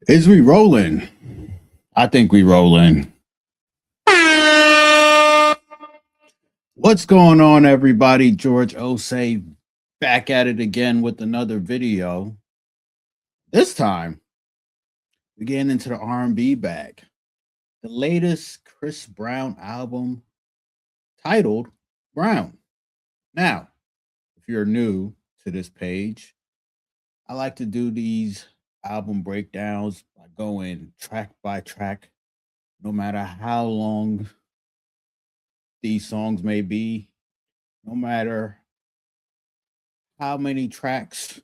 Is we rolling? I think we rolling. What's going on, everybody? George Osei back at it again with another video. This time, we're getting into the R&B bag. The latest Chris Brown album titled Brown. Now, if you're new to this page, I like to do these album breakdowns by going track by track, no matter how long these songs may be, no matter how many tracks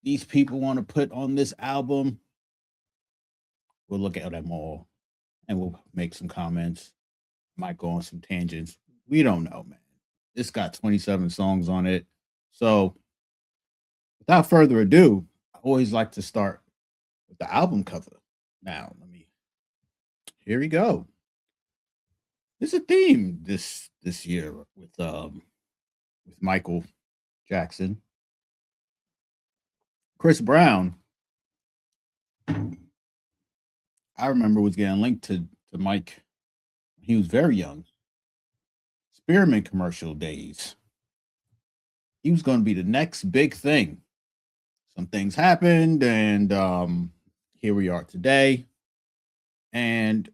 these people want to put on this album. We'll look at them all and we'll make some comments. Might go on some tangents. We don't know, man. It's got 27 songs on it. So, without further ado, I always like to start with the album cover. Now, here we go. There's a theme this year with Michael Jackson. Chris Brown, I remember, was getting linked to Mike. He was very young. Spearmint commercial days. He was going to be the next big thing. Some things happened, and here we are today. And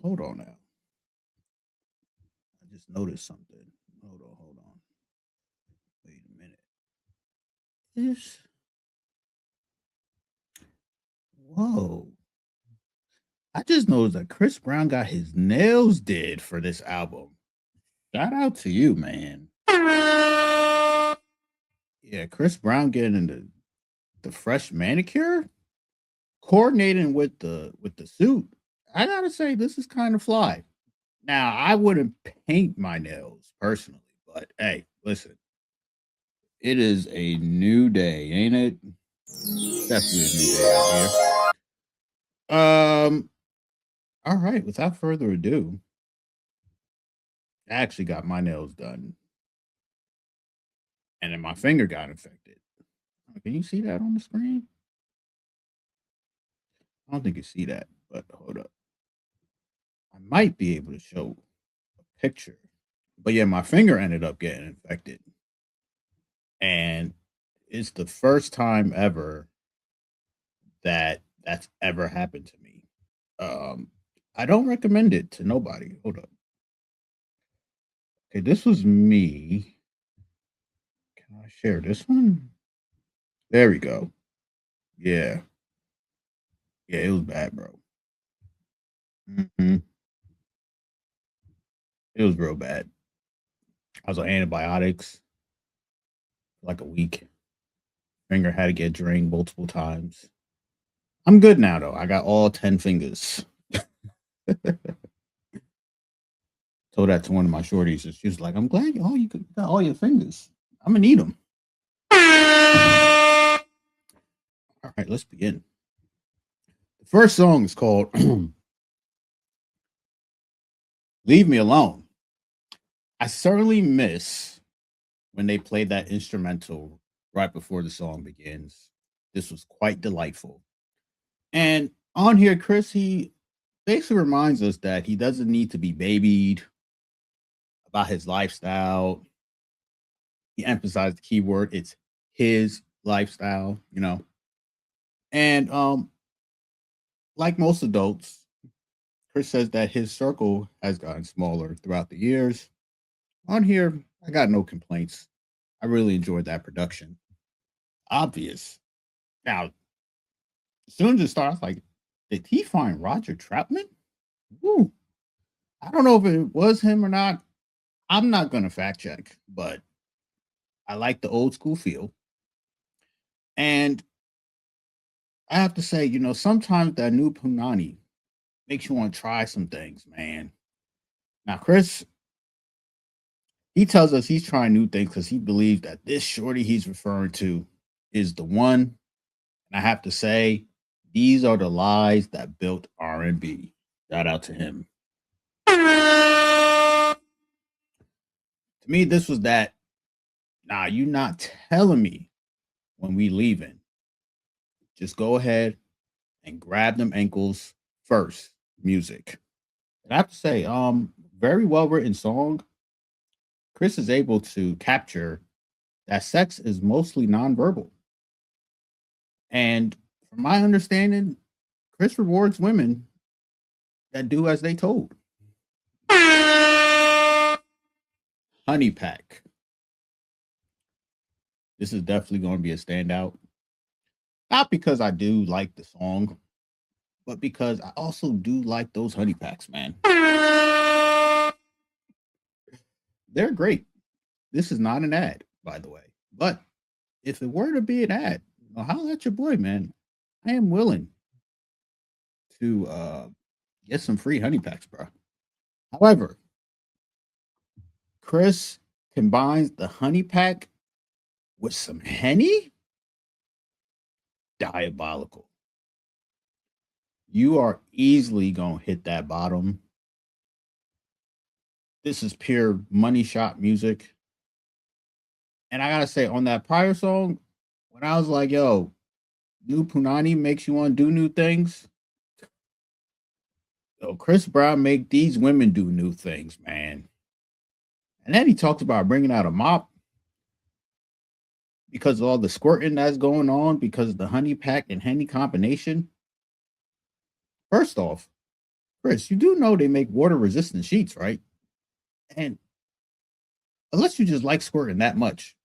hold on now. I just noticed something. Hold on. Wait a minute. Whoa. I just noticed that Chris Brown got his nails did for this album. Shout out to you, man. Yeah, Chris Brown getting into the fresh manicure, coordinating with the suit. I gotta say, this is kind of fly. Now, I wouldn't paint my nails personally, but hey, listen, it is a new day, ain't it? Definitely a new day out here. All right, without further ado, I actually got my nails done, and then my finger got infected. Can you see that on the screen? I don't think you see that, but hold up. I might be able to show a picture. But yeah, my finger ended up getting infected. And it's the first time ever that that's ever happened to me. I don't recommend it to nobody. Hold up. Okay, this was me. Can I share this one? There we go. Yeah. Yeah, it was bad, bro. It was real bad. I was on antibiotics for like a week. Finger had to get drained multiple times. I'm good now though. I got all 10 fingers. Told that to one of my shorties, and she was like, "I'm glad you got all your fingers. I'm gonna need them." All right, let's begin. The first song is called "Leave Me Alone." I certainly miss when they played that instrumental right before the song begins. This was quite delightful. And on here, Chris, he basically reminds us that he doesn't need to be babied about his lifestyle. He emphasized the key word, it's his lifestyle, you know. And like most adults, Chris says that his circle has gotten smaller throughout the years. On here, I got no complaints. I really enjoyed that production. Obvious. Now, as soon as it starts, like, did he find Roger Troutman? Woo. I don't know if it was him or not. I'm not going to fact check, but I like the old school feel. And I have to say, you know, sometimes that new Punani makes you want to try some things, man. Now, Chris, he tells us he's trying new things because he believes that this shorty he's referring to is the one. And I have to say, these are the lies that built R&B. Shout out to him. To me, this was that. Nah, you not telling me when we leaving. Just go ahead and Grab Them Ankles First music. And I have to say, very well written song. Chris is able to capture that sex is mostly nonverbal. And from my understanding, Chris rewards women that do as they told. Honey Pack. This is definitely going to be a standout. Not because I do like the song, but because I also do like those honey packs, man. They're great. This is not an ad, by the way. But if it were to be an ad, holla at your boy, man. I am willing to get some free honey packs, bro. However, Chris combines the honey pack with some Henny. Diabolical. You are easily going to hit that bottom. This is pure money shot music. And I got to say, on that prior song, when I was like, yo, new Punani makes you want to do new things. Yo, Chris Brown make these women do new things, man. And then he talked about bringing out a mop because of all the squirting that's going on because of the honey pack and Henny combination. First off, Chris, you do know they make water resistant sheets, right? And unless you just like squirting that much.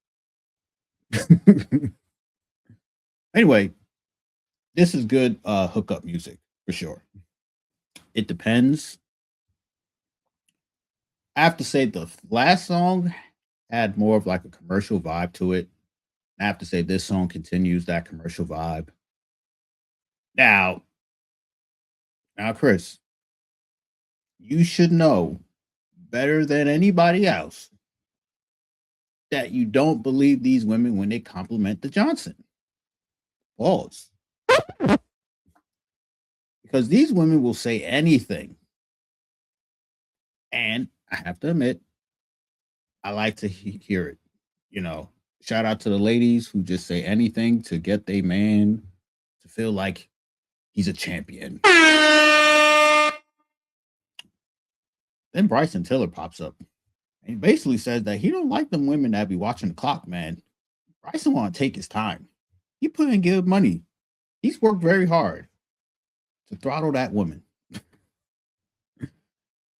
Anyway, this is good hookup music for sure. It depends. I have to say the last song had more of like a commercial vibe to it. I have to say this song continues that commercial vibe. Now, Chris, you should know better than anybody else that you don't believe these women when they compliment the Johnson. Pause. Because these women will say anything. And I have to admit, I like to hear it. You know, shout out to the ladies who just say anything to get their man to feel like he's a champion. Then Bryson Tiller pops up. And he basically says that he don't like them women that be watching the clock, man. Bryson want to take his time. He put in good money. He's worked very hard to throttle that woman.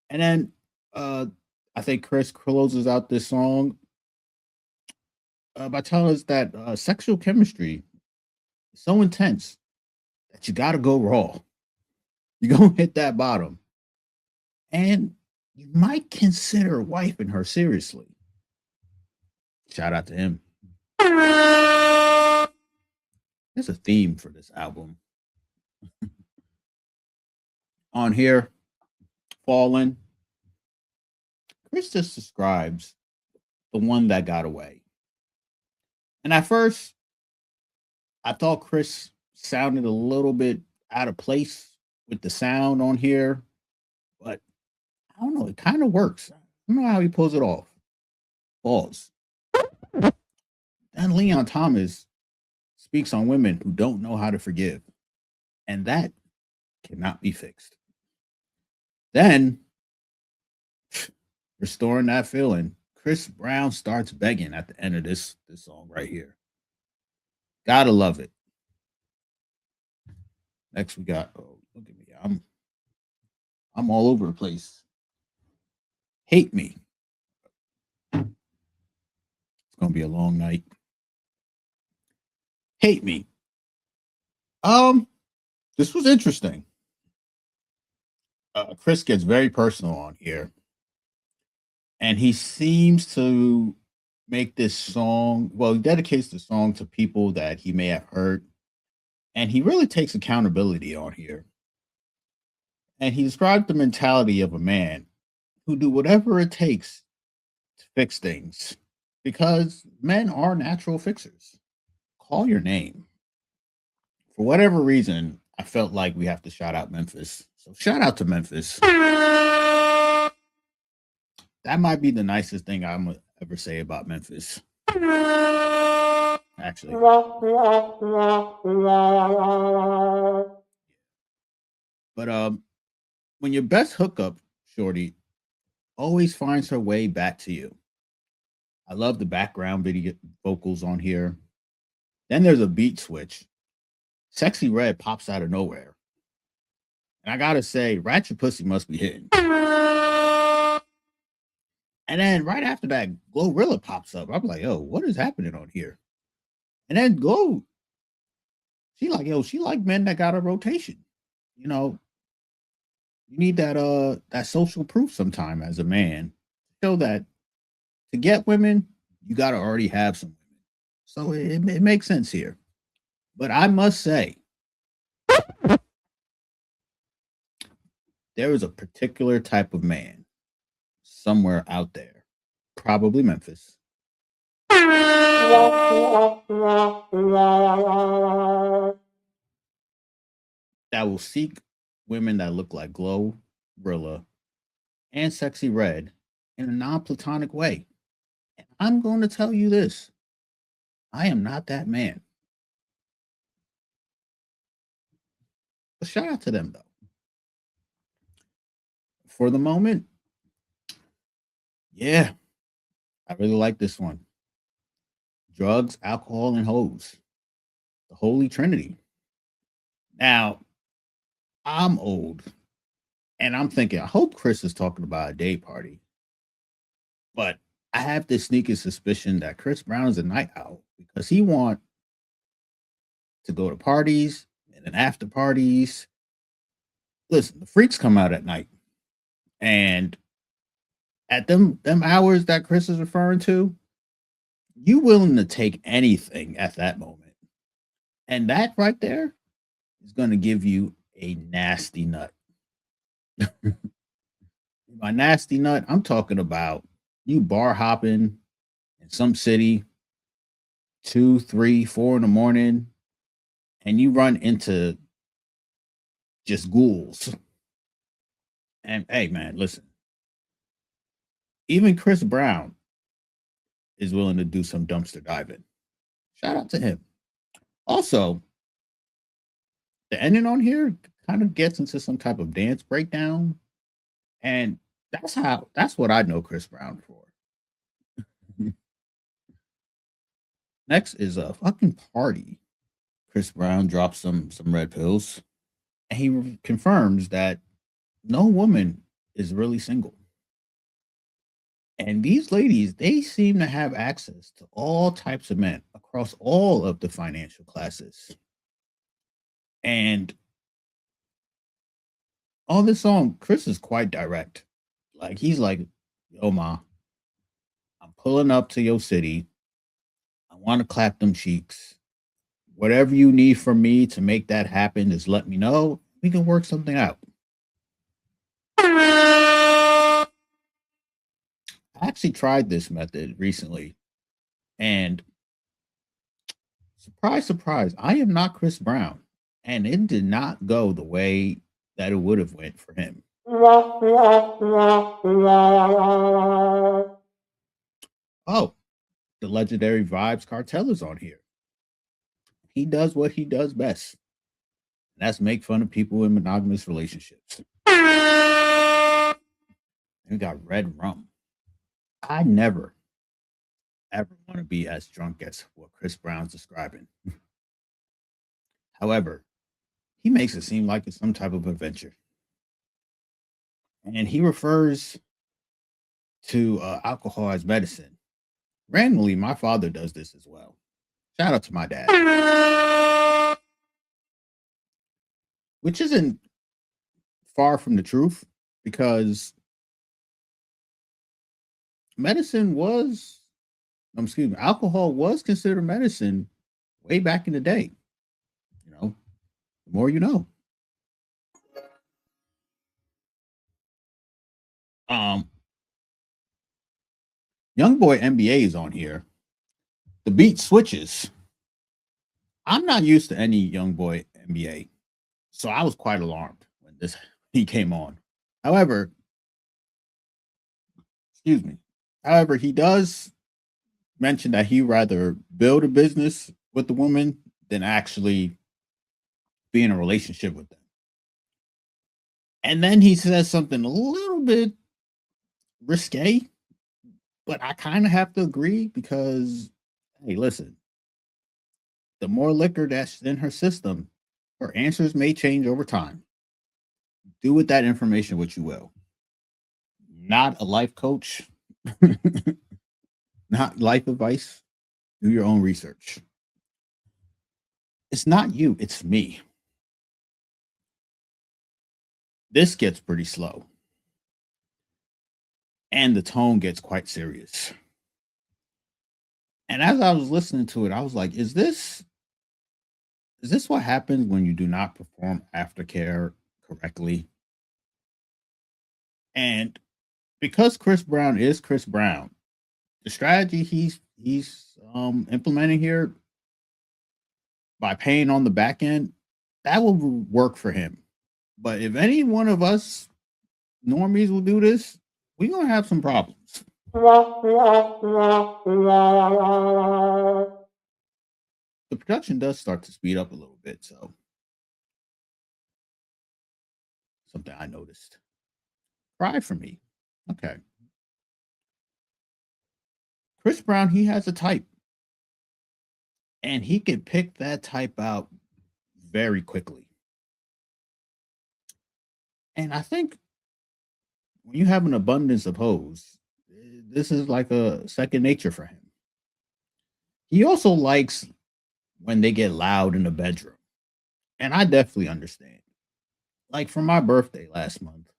And then I think Chris closes out this song by telling us that sexual chemistry is so intense that you got to go raw. You're going to hit that bottom. And you might consider wiping her seriously. Shout out to him. There's a theme for this album. On here, Fallin. Chris just describes the one that got away. And at first, I thought Chris sounded a little bit out of place with the sound on here, but I don't know. It kind of works. I don't know how he pulls it off. Pause. Then Leon Thomas speaks on women who don't know how to forgive, and that cannot be fixed. Then, restoring that feeling, Chris Brown starts begging at the end of this song right here. Gotta love it. Next we got, oh, look at me. I'm all over the place. Hate Me. It's gonna be a long night. Hate Me. This was interesting. Chris gets very personal on here. And he seems to make this song, well, he dedicates the song to people that he may have hurt. And he really takes accountability on here. And he described the mentality of a man who do whatever it takes to fix things because men are natural fixers. Call your name. For whatever reason, I felt like we have to shout out Memphis. So shout out to Memphis. That might be the nicest thing I'm gonna ever say about Memphis. Actually. But when your best hookup, shorty, always finds her way back to you. I love the background video vocals on here. Then there's a beat switch. Sexy Red pops out of nowhere. And I gotta say, Ratchet Pussy must be hitting. And then right after that, Glorilla pops up. I'm like, yo, what is happening on here? And then Glow, she like men that got a rotation. You know, you need that social proof sometime as a man. Show that to get women, you gotta already have some women. So it makes sense here. But I must say, there is a particular type of man somewhere out there, probably Memphis, that will seek women that look like Glow, Rilla, and Sexy Red in a non platonic way. And I'm going to tell you this, I am not that man. But shout out to them, though. For the moment, yeah, I really like this one. Drugs, alcohol, and hoes. The Holy Trinity. Now, I'm old, and I'm thinking, I hope Chris is talking about a day party. But I have this sneaky suspicion that Chris Brown is a night owl because he want to go to parties and then after parties. Listen, the freaks come out at night, and at them hours that Chris is referring to, you willing to take anything at that moment, and that right there is going to give you a nasty nut. By nasty nut, I'm talking about you bar hopping in some city, 2, 3, 4 in the morning, and you run into just ghouls. And hey, man, listen, even Chris Brown is willing to do some dumpster diving. Shout out to him. Also, the ending on here kind of gets into some type of dance breakdown, and that's what I know Chris Brown for. Next is a fucking party. Chris Brown drops some red pills, and he confirms that no woman is really single. And these ladies, they seem to have access to all types of men across all of the financial classes. And on this song, Chris is quite direct. Like he's like, "Yo, ma, I'm pulling up to your city. I want to clap them cheeks. Whatever you need from me to make that happen, just let me know. We can work something out." I actually tried this method recently, and surprise, surprise, I am not Chris Brown, and it did not go the way that it would have went for him. Oh, the legendary Vibes Cartel is on here. He does what he does best. And that's make fun of people in monogamous relationships. And we got Red Rum. I never, ever want to be as drunk as what Chris Brown's describing. However, he makes it seem like it's some type of adventure. And he refers to alcohol as medicine. Randomly, my father does this as well. Shout out to my dad. Which isn't far from the truth because alcohol was considered medicine way back in the day. You know, the more you know. Um, Young Boy NBA is on here. The beat switches. I'm not used to any Young Boy NBA, so I was quite alarmed when he came on. However, excuse me. However, he does mention that he rather build a business with the woman than actually be in a relationship with them. And then he says something a little bit risque, but I kind of have to agree because, hey, listen, the more liquor that's in her system, her answers may change over time. Do with that information what you will. Not a life coach, not life advice. Do your own research. It's not you, it's me. This gets pretty slow. And the tone gets quite serious. And as I was listening to it, I was like, is this what happens when you do not perform aftercare correctly? And because Chris Brown is Chris Brown, the strategy he's implementing here by paying on the back end, that will work for him. But if any one of us normies will do this, we're gonna have some problems. The production does start to speed up a little bit, so something I noticed. Cry for me. Okay. Chris Brown, he has a type. And he can pick that type out very quickly. And I think when you have an abundance of hoes, this is like a second nature for him. He also likes when they get loud in the bedroom. And I definitely understand. Like for my birthday last month,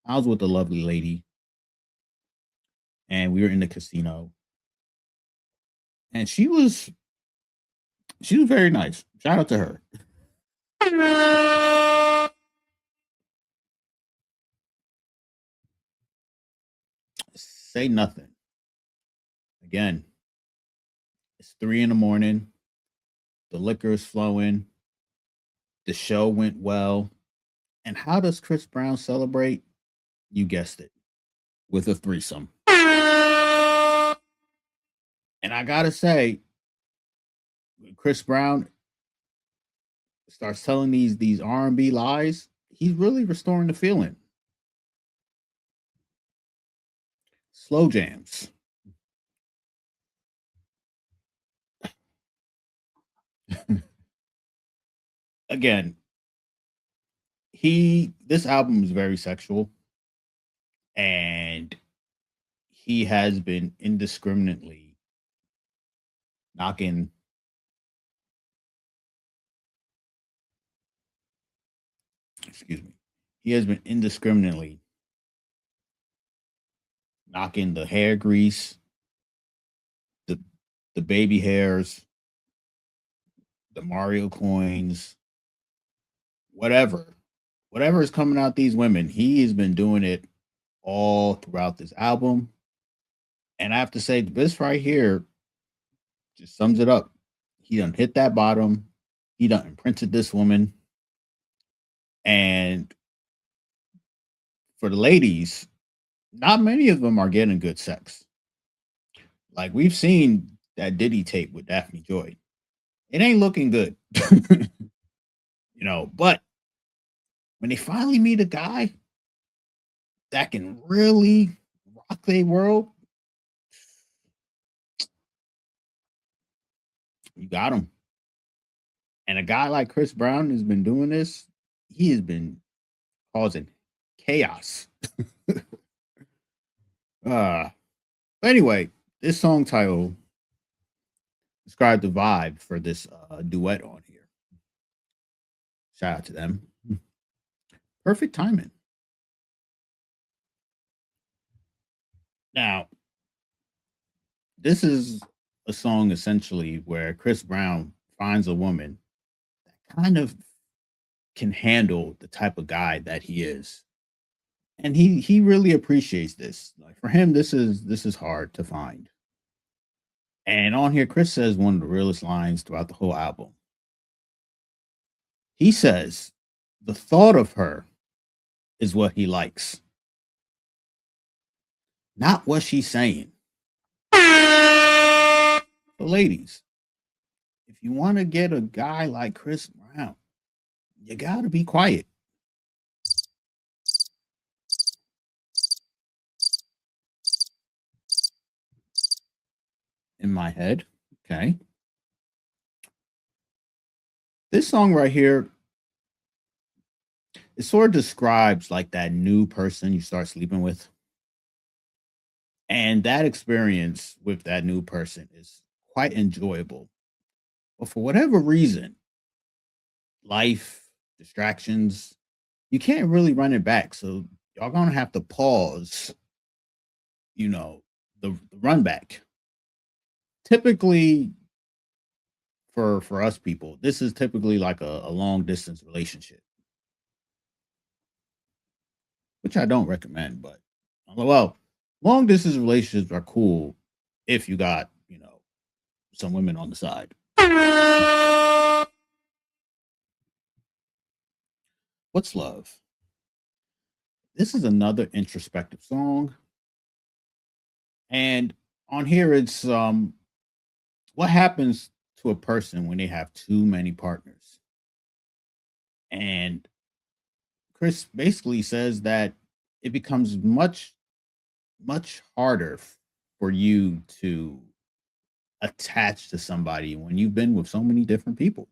I was with a lovely lady and we were in the casino. And she was very nice. Shout out to her. Say nothing. Again, it's 3 in the morning. The liquor is flowing. The show went well. And how does Chris Brown celebrate? You guessed it, with a threesome. And I gotta say, when Chris Brown starts telling these R&B lies, he's really restoring the feeling. Slow jams. Again, this album is very sexual, and he has been indiscriminately knocking. Excuse me. He has been indiscriminately knocking the hair grease, the the baby hairs, the Mario coins, whatever is coming out these women. He has been doing it all throughout this album. And I have to say, this right here just sums it up. He done hit that bottom. He done imprinted this woman. And for the ladies, not many of them are getting good sex. Like we've seen that Diddy tape with Daphne Joy. It ain't looking good. But when they finally meet a guy that can really rock their world, you got him. And a guy like Chris Brown has been doing this. He has been causing chaos. uh, anyway, this song title described the vibe for this duet on here. Shout out to them. Perfect timing. Now, this is a song essentially where Chris Brown finds a woman that kind of can handle the type of guy that he is. And he really appreciates this. Like for him, this is hard to find. And on here, Chris says one of the realest lines throughout the whole album. He says, the thought of her is what he likes, not what she's saying. So, ladies, if you want to get a guy like Chris Brown, you got to be quiet. in my head. Okay. This song right here, it sort of describes like that new person you start sleeping with. And that experience with that new person is quite enjoyable. But for whatever reason, life, distractions, you can't really run it back. So y'all gonna have to pause, you know, the run back. Typically, for us people, this is typically like a long distance relationship, which I don't recommend. But well, long distance relationships are cool if you got some women on the side. What's love? This is another introspective song, and on here it's what happens to a person when they have too many partners. And Chris basically says that it becomes much harder for you to attach to somebody when you've been with so many different people,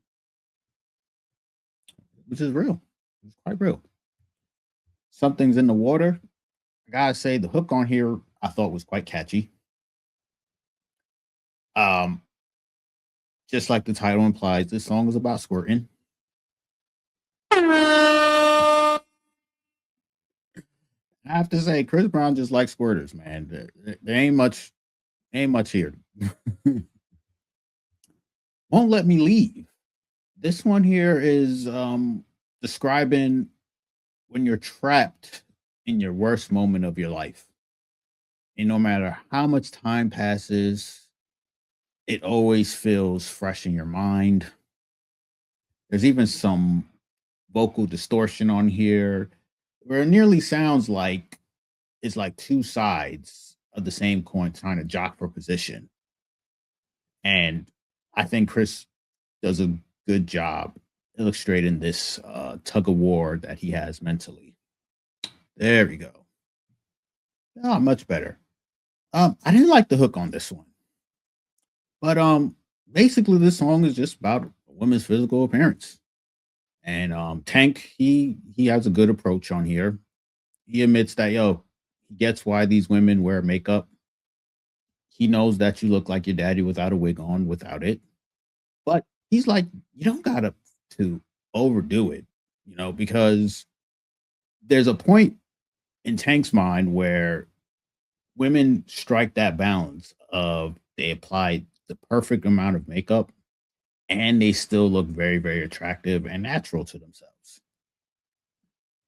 which is real. It's quite real. Something's in the water. I gotta say, the hook on here I thought was quite catchy. Um, just like the title implies, this song is about squirting. I have to say, Chris Brown just likes squirters, man. There ain't much here. Won't let me leave. This one here is describing when you're trapped in your worst moment of your life. And no matter how much time passes, it always feels fresh in your mind. There's even some vocal distortion on here where it nearly sounds like it's like two sides of the same coin trying to jock for position. And I think Chris does a good job illustrating this tug of war that he has mentally. There we go. Oh, much better. I didn't like the hook on this one, but basically this song is just about a woman's physical appearance. And Tank, he has a good approach on here. He admits that he gets why these women wear makeup. He knows that you look like your daddy without a wig on, without it. But he's like, you don't gotta to overdo it, because there's a point in Tank's mind where women strike that balance of they apply the perfect amount of makeup and they still look very, very attractive and natural to themselves.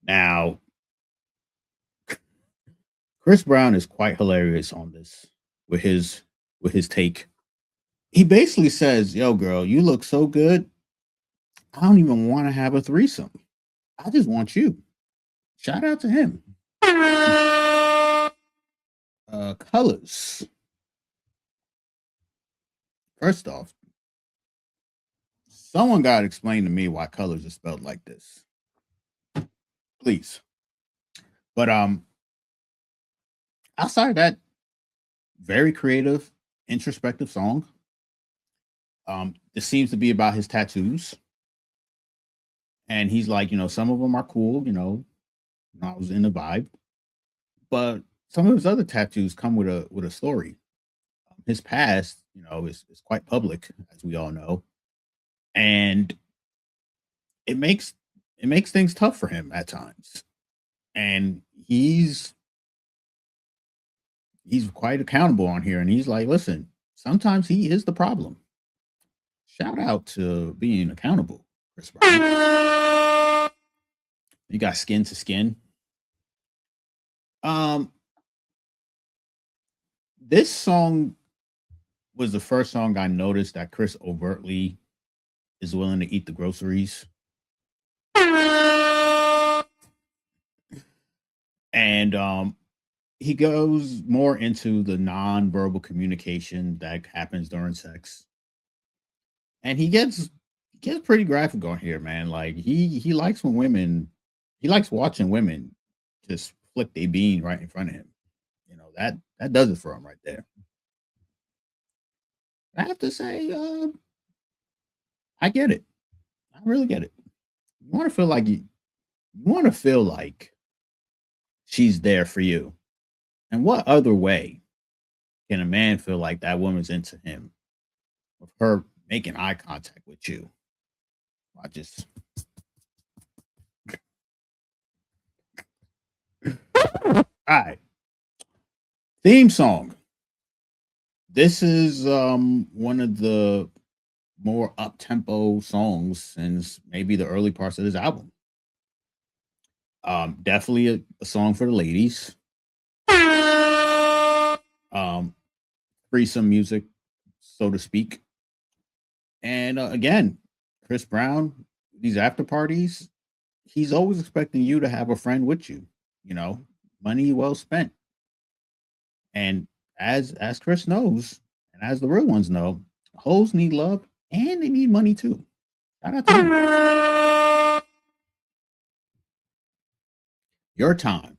Now, Chris Brown is quite hilarious on this with his take. He basically says, "Yo, girl, you look so good. I don't even want to have a threesome. I just want you." Shout out to him. Colors. First off, someone got to explain to me why colors are spelled like this, please. But outside of that, very creative, introspective song. This seems to be about his tattoos, and he's like, some of them are cool. I was in the vibe, but some of his other tattoos come with a story. His past, is quite public, as we all know, and it makes it makes things tough for him at times. And he's quite accountable on here, and he's like, listen, sometimes he is the problem. Shout out to being accountable, Chris Brown. You got Skin to Skin. Um, this song was the first song I noticed that Chris overtly is willing to eat the groceries. And he goes more into the non-verbal communication that happens during sex. And he gets pretty graphic on here, man. Like he likes when women he likes watching women just flick their bean right in front of him. That does it for him right there. I have to say, I get it. I really get it. You want to feel like you want to feel like she's there for you. And what other way can a man feel like that woman's into him with her making eye contact with you? I just all right. Theme song. This is one of the more up tempo songs since maybe the early parts of this album. Definitely a song for the ladies. Um, Threesome music, so to speak. And again, Chris Brown, these after parties, he's always expecting you to have a friend with you. You know, money well spent. And as Chris knows, and as the real ones know, hoes need love and they need money too. Shout out to him. Your time.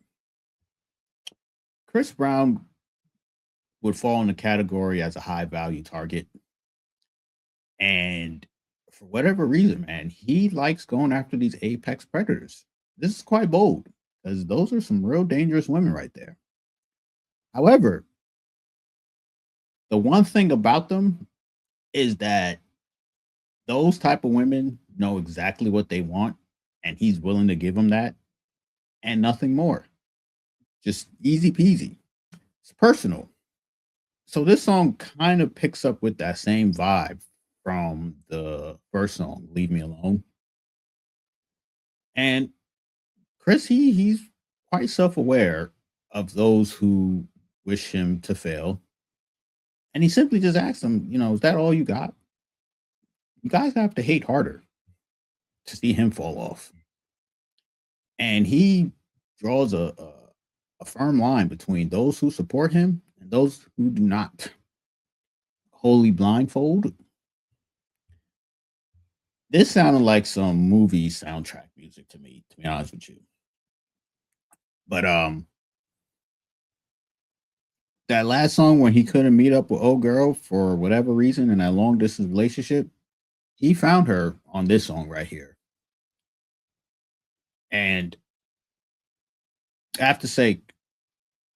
Chris Brown would fall in the category as a high value target. And for whatever reason, man, he likes going after these apex predators. This is quite bold because those are some real dangerous women right there. However, the one thing about them is that those type of women know exactly what they want, and he's willing to give them that and nothing more. Just easy peasy. It's personal. So this song kind of picks up with that same vibe from the first song, "Leave Me Alone." And Chris, he's quite self-aware of those who wish him to fail. And he simply just asks them, is that all you got? You guys have to hate harder to see him fall off. And he draws a firm line between those who support him and those who do not. Holy Blindfold. This sounded like some movie soundtrack music to me, to be honest with you. But that last song when he couldn't meet up with old girl for whatever reason in that long distance relationship, he found her on this song right here. And I have to say,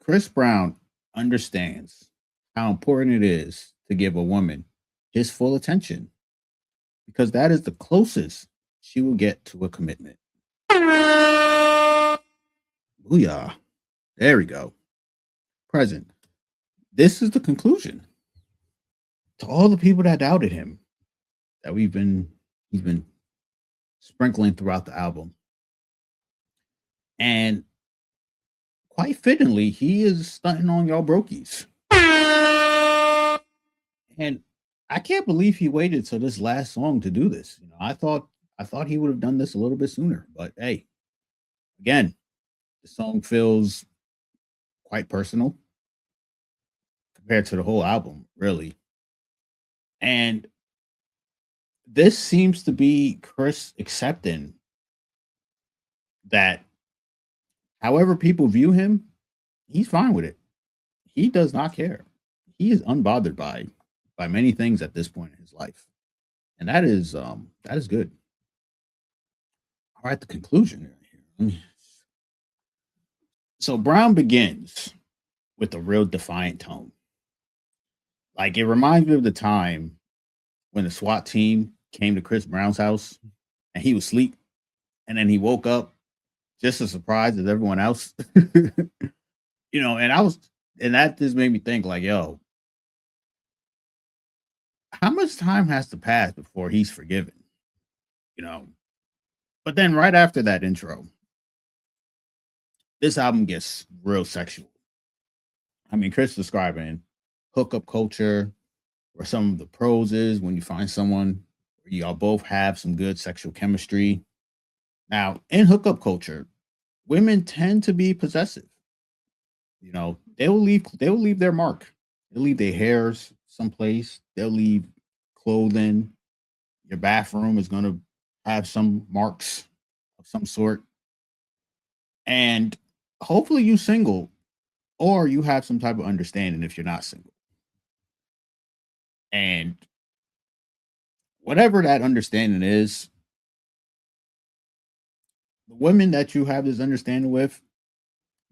Chris Brown understands how important it is to give a woman his full attention because that is the closest she will get to a commitment. Booyah. There we go. Present. This is the conclusion to all the people that doubted him that he's been sprinkling throughout the album. And quite fittingly, he is stunting on y'all brokies. And I can't believe he waited till this last song to do this. I thought he would have done this a little bit sooner. But hey, again, the song feels quite personal compared to the whole album, really. And this seems to be Chris accepting that however people view him, he's fine with it. He does not care. He is unbothered by many things at this point in his life. And that is good. All right, the conclusion here. So Brown begins with a real defiant tone. Like it reminds me of the time when the SWAT team came to Chris Brown's house and he was asleep and then he woke up just as surprised as everyone else. And that just made me think like, yo, how much time has to pass before he's forgiven? You know. But then right after that intro, this album gets real sexual. I mean, Chris describing hookup culture, where some of the pros is when you find someone where y'all both have some good sexual chemistry. Now, in hookup culture, women tend to be possessive. They will leave their mark. They'll leave their hairs someplace. They'll leave clothing. Your bathroom is gonna have some marks of some sort. And hopefully you single or you have some type of understanding if you're not single. And whatever that understanding is, the women that you have this understanding with,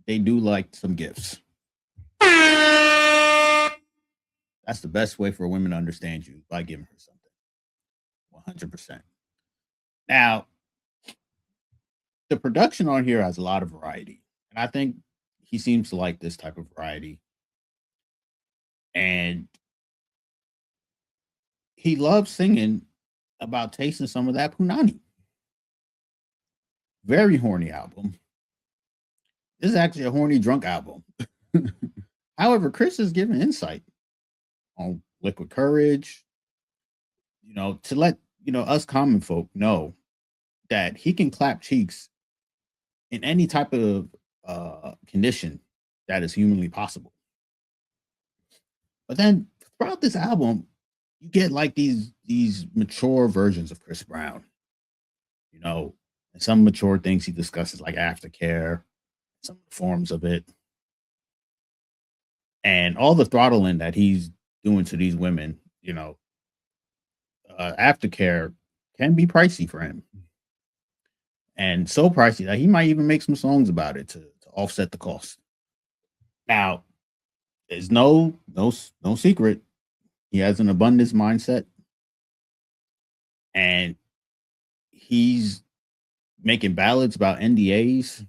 they do like some gifts. That's the best way for a woman to understand you, by giving her something. 100%. Now, the production on here has a lot of variety. And I think he seems to like this type of variety. And he loves singing about tasting some of that punani. Very horny album. This is actually a horny drunk album. However, Chris is giving insight on liquid courage, to let us common folk know that he can clap cheeks in any type of condition that is humanly possible. But then throughout this album, you get like these mature versions of Chris Brown, and some mature things he discusses, like aftercare, some forms of it, and all the throttling that he's doing to these women. Aftercare can be pricey for him, and so pricey that he might even make some songs about it to offset the cost. Now, there's no secret. He has an abundance mindset, and he's making ballads about NDAs.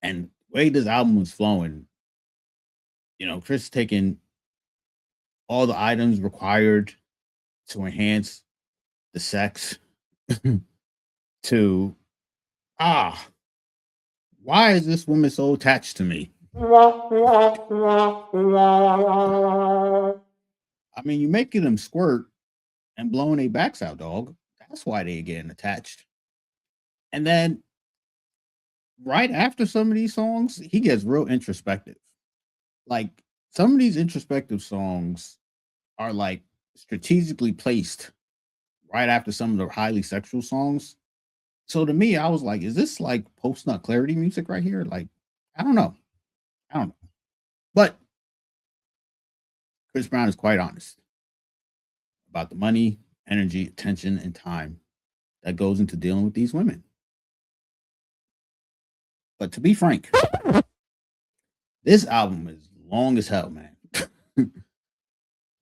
And the way this album was flowing, Chris taking all the items required to enhance the sex to why is this woman so attached to me? I mean, you making them squirt and blowing their backs out, dog. That's why they getting attached. And then right after some of these songs, he gets real introspective. Like some of these introspective songs are like strategically placed right after some of the highly sexual songs. So to me, I was like, is this like post nut clarity music right here? Like, I don't know. But Chris Brown is quite honest about the money, energy, attention, and time that goes into dealing with these women. But to be frank, this album is long as hell, man.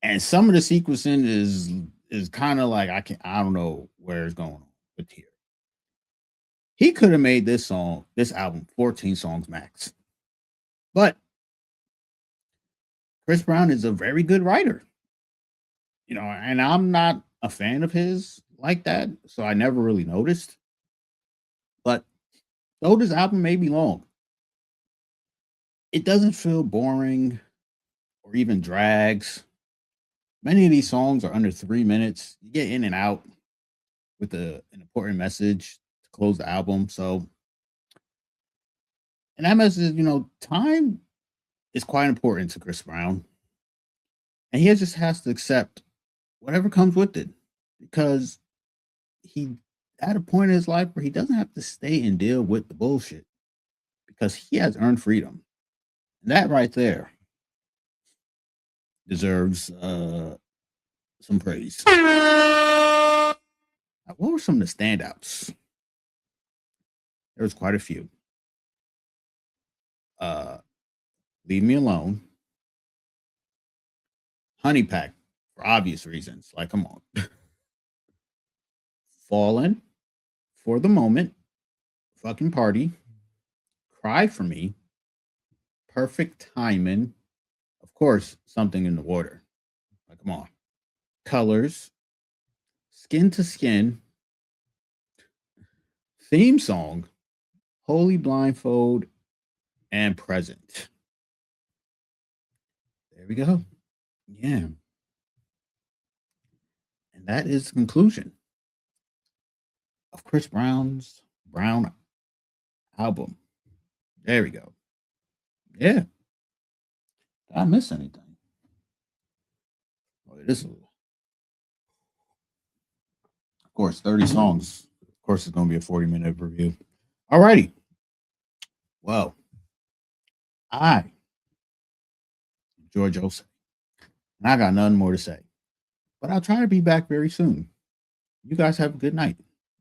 And some of the sequencing is kind of like I don't know where it's going on with here. He could have made this album 14 songs max. But Chris Brown is a very good writer. And I'm not a fan of his like that, so I never really noticed. But though this album may be long, it doesn't feel boring or even drags. Many of these songs are under 3 minutes. You get in and out with an important message to close the album. So, and that message, time is quite important to Chris Brown. And he just has to accept whatever comes with it, because he at a point in his life where he doesn't have to stay and deal with the bullshit, because he has earned freedom. And that right there deserves some praise. Now, what were some of the standouts? There was quite a few. Leave Me Alone, Honey Pack, for obvious reasons. Like, come on. Fallin, For the Moment, Fucking Party, Cry for Me, Perfect Timing, of course, Something in the Water. Like, come on. Colors, Skin to Skin, Theme Song, Holy Blindfold, and Present. There we go. Yeah. And that is the conclusion of Chris Brown's Brown album. There we go. Yeah. Did I miss anything? Oh, this is, of course, 30 songs. Of course, it's going to be a 40-minute review. All righty. Well, I, George Jose, And I got nothing more to say. But I'll try to be back very soon. You guys have a good night.